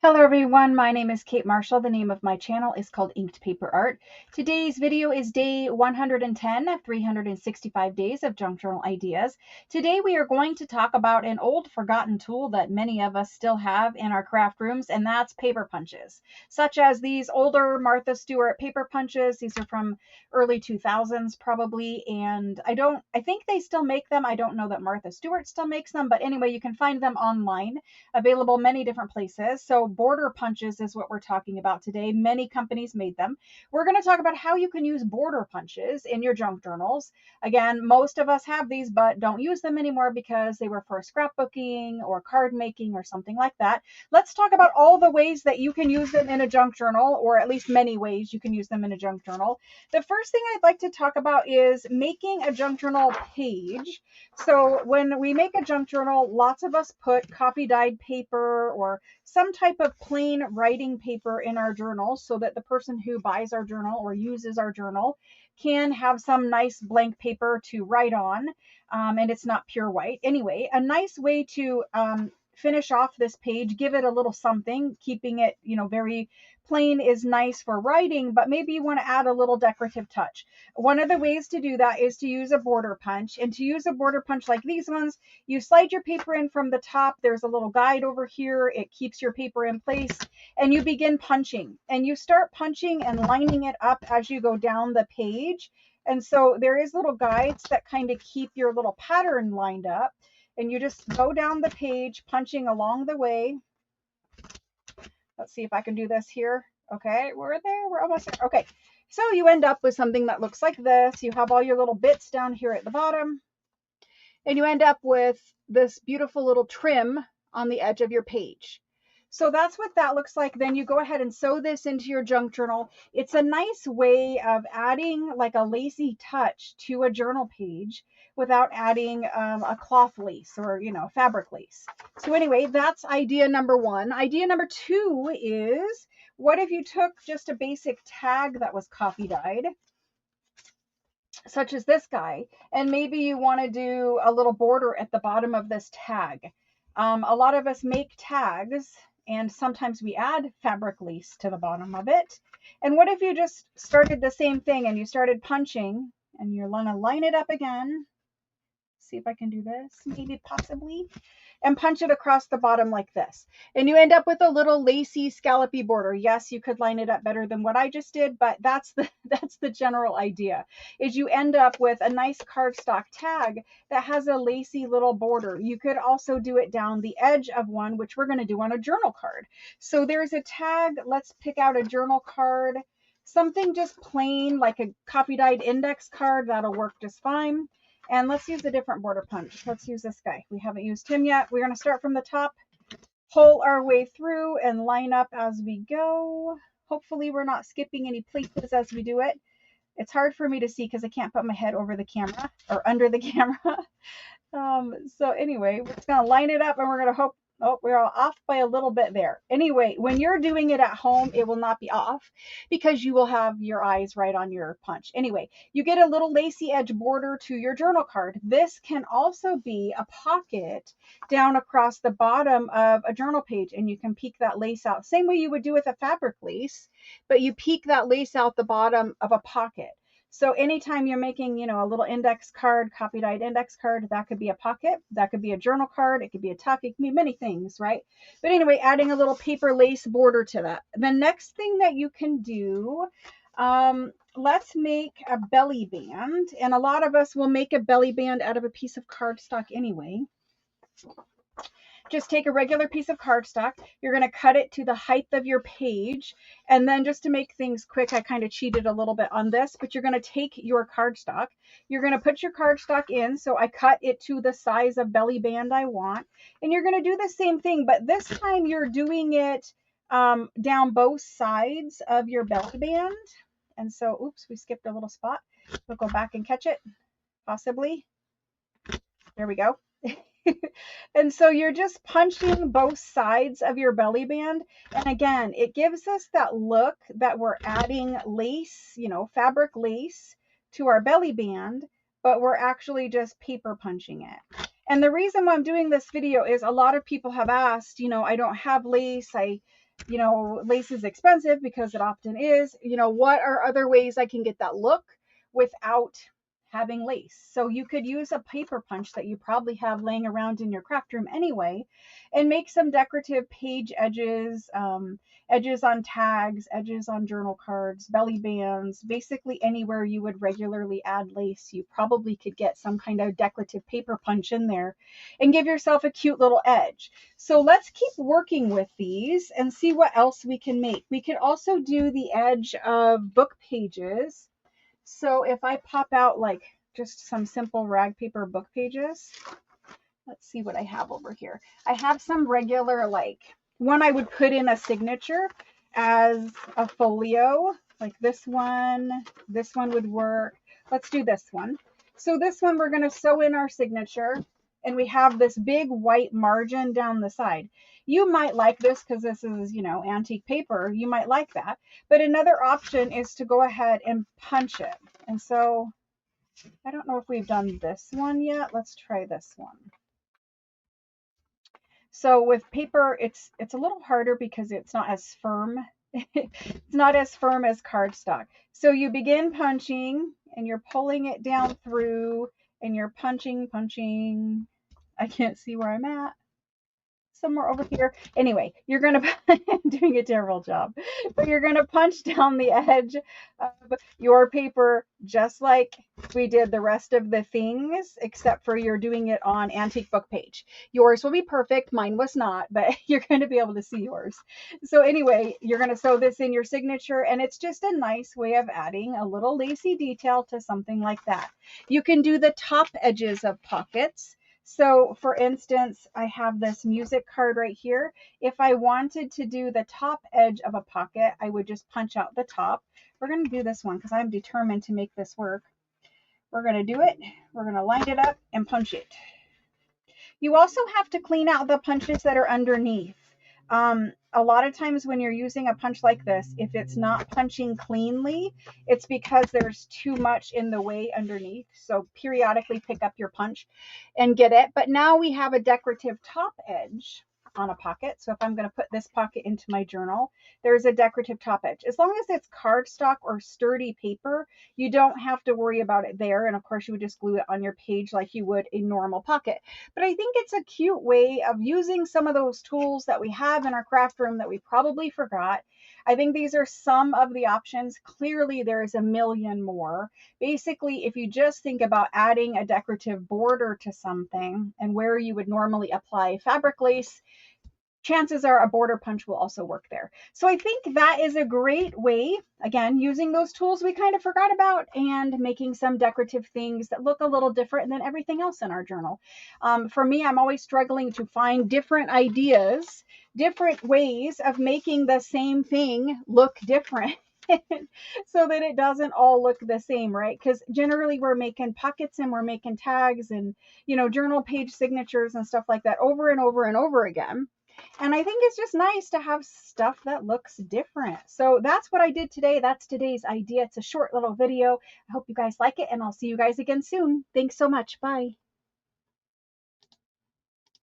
Hello everyone, my name is Kate Marshall. The name of my channel is called Inked Paper Art. Today's video is day 110 of 365 days of junk journal ideas. Today we are going to talk about an old forgotten tool that many of us still have in our craft rooms, and that's paper punches, such as these older Martha Stewart paper punches. These are from early 2000s probably, and I think they still make them. I don't know that Martha Stewart still makes them, but anyway, you can find them online, available many different places. So border punches is what we're talking about today. Many companies made them. We're going to talk about how you can use border punches in your junk journals. Again, most of us have these, but don't use them anymore because they were for scrapbooking or card making or something like that. Let's talk about all the ways that you can use them in a junk journal, or at least many ways you can use them in a junk journal. The first thing I'd like to talk about is making a junk journal page. So when we make a junk journal, lots of us put copy dyed paper or some type of plain writing paper in our journal so that the person who buys our journal or uses our journal can have some nice blank paper to write on, and it's not pure white. Anyway, a nice way to finish off this page, give it a little something, keeping it, very plain is nice for writing, but maybe you want to add a little decorative touch. One of the ways to do that is to use a border punch. And to use a border punch like these ones, you slide your paper in from the top. There's a little guide over here. It keeps your paper in place, and you begin punching. And you start punching and lining it up as you go down the page. And so there is little guides that kind of keep your little pattern lined up. And you just go down the page, punching along the way. Let's see if I can do this here. Okay, we're there. We're almost there. Okay, so you end up with something that looks like this. You have all your little bits down here at the bottom, and you end up with this beautiful little trim on the edge of your page. So that's what that looks like. Then you go ahead and sew this into your junk journal. It's a nice way of adding like a lacy touch to a journal page without adding a cloth lace or, fabric lace. So anyway, that's idea number one. Idea number two is, what if you took just a basic tag that was copy dyed, such as this guy, and maybe you want to do a little border at the bottom of this tag. A lot of us make tags, and sometimes we add fabric lace to the bottom of it. And what if you just started the same thing and you started punching, and you're going to line it up again. See if I can do this, maybe possibly, and punch it across the bottom like this. And you end up with a little lacy, scallopy border. Yes, you could line it up better than what I just did, but that's the general idea, is you end up with a nice cardstock tag that has a lacy little border. You could also do it down the edge of one, which we're going to do on a journal card. So there's a tag. Let's pick out a journal card, something just plain like a copy dyed index card. That'll work just fine. And let's use a different border punch. Let's use this guy. We haven't used him yet. We're going to start from the top, pull our way through, and line up as we go. Hopefully we're not skipping any places as we do it. It's hard for me to see because I can't put my head over the camera or under the camera. So anyway, we're just going to line it up, and we're going to hope. Oh, we're off by a little bit there. Anyway, when you're doing it at home, it will not be off because you will have your eyes right on your punch. Anyway, you get a little lacy edge border to your journal card. This can also be a pocket down across the bottom of a journal page, and you can peek that lace out. Same way you would do with a fabric lace, but you peek that lace out the bottom of a pocket. So anytime you're making, a little index card, copy dyed index card, that could be a pocket, that could be a journal card, it could be a tuck, it can be many things, right? But anyway, adding a little paper lace border to that. The next thing that you can do, let's make a belly band. And a lot of us will make a belly band out of a piece of cardstock anyway. Just take a regular piece of cardstock. You're going to cut it to the height of your page. And then just to make things quick, I kind of cheated a little bit on this, but you're going to take your cardstock. You're going to put your cardstock in. So I cut it to the size of belly band I want. And you're going to do the same thing, but this time you're doing it down both sides of your belly band. And so, oops, we skipped a little spot. We'll go back and catch it, possibly. There we go. And so you're just punching both sides of your belly band. And again, it gives us that look that we're adding lace, fabric lace to our belly band, but we're actually just paper punching it. And the reason why I'm doing this video is a lot of people have asked, I don't have lace. you know, lace is expensive because it often is. You know, what are other ways I can get that look without having lace? So you could use a paper punch that you probably have laying around in your craft room anyway, and make some decorative page edges, edges on tags, edges on journal cards, belly bands, basically anywhere you would regularly add lace. You probably could get some kind of decorative paper punch in there and give yourself a cute little edge. So let's keep working with these and see what else we can make. We could also do the edge of book pages. So if I pop out like just some simple rag paper book pages, let's see what I have over here. I have some regular, like one I would put in a signature as a folio, like this one would work. Let's do this one. So this one we're going to sew in our signature, and we have this big white margin down the side. You might like this because this is, you know, antique paper. You might like that. But another option is to go ahead and punch it. And so I don't know if we've done this one yet. Let's try this one. So with paper, it's a little harder because it's not as firm. It's not as firm as cardstock. So you begin punching and you're pulling it down through and you're punching. I can't see where I'm at. Somewhere over here. Anyway, you're going to, doing a terrible job, but you're going to punch down the edge of your paper just like we did the rest of the things, except for you're doing it on antique book page. Yours will be perfect. Mine was not, but you're going to be able to see yours. So anyway, you're going to sew this in your signature, and it's just a nice way of adding a little lacy detail to something like that. You can do the top edges of pockets. So for instance, I have this music card right here. If I wanted to do the top edge of a pocket, I would just punch out the top. We're going to do this one because I'm determined to make this work. We're going to do it. We're going to line it up and punch it. You also have to clean out the punches that are underneath. A lot of times when you're using a punch like this, if it's not punching cleanly, it's because there's too much in the way underneath. So periodically pick up your punch and get it. But now we have a decorative top edge on a pocket. So if I'm going to put this pocket into my journal, there's a decorative top edge. As long as it's cardstock or sturdy paper, you don't have to worry about it there. And of course, you would just glue it on your page like you would a normal pocket. But I think it's a cute way of using some of those tools that we have in our craft room that we probably forgot. I think these are some of the options. Clearly, there is a million more. Basically, if you just think about adding a decorative border to something and where you would normally apply fabric lace, chances are a border punch will also work there. So I think that is a great way, again, using those tools we kind of forgot about and making some decorative things that look a little different than everything else in our journal. For me, I'm always struggling to find different ideas, different ways of making the same thing look different. So that it doesn't all look the same, right? Because generally we're making pockets and we're making tags and, you know, journal page signatures and stuff like that over and over and over again. And I think it's just nice to have stuff that looks different. So that's what I did today. That's today's idea. It's a short little video. I hope you guys like it, and I'll see you guys again soon. Thanks so much. Bye.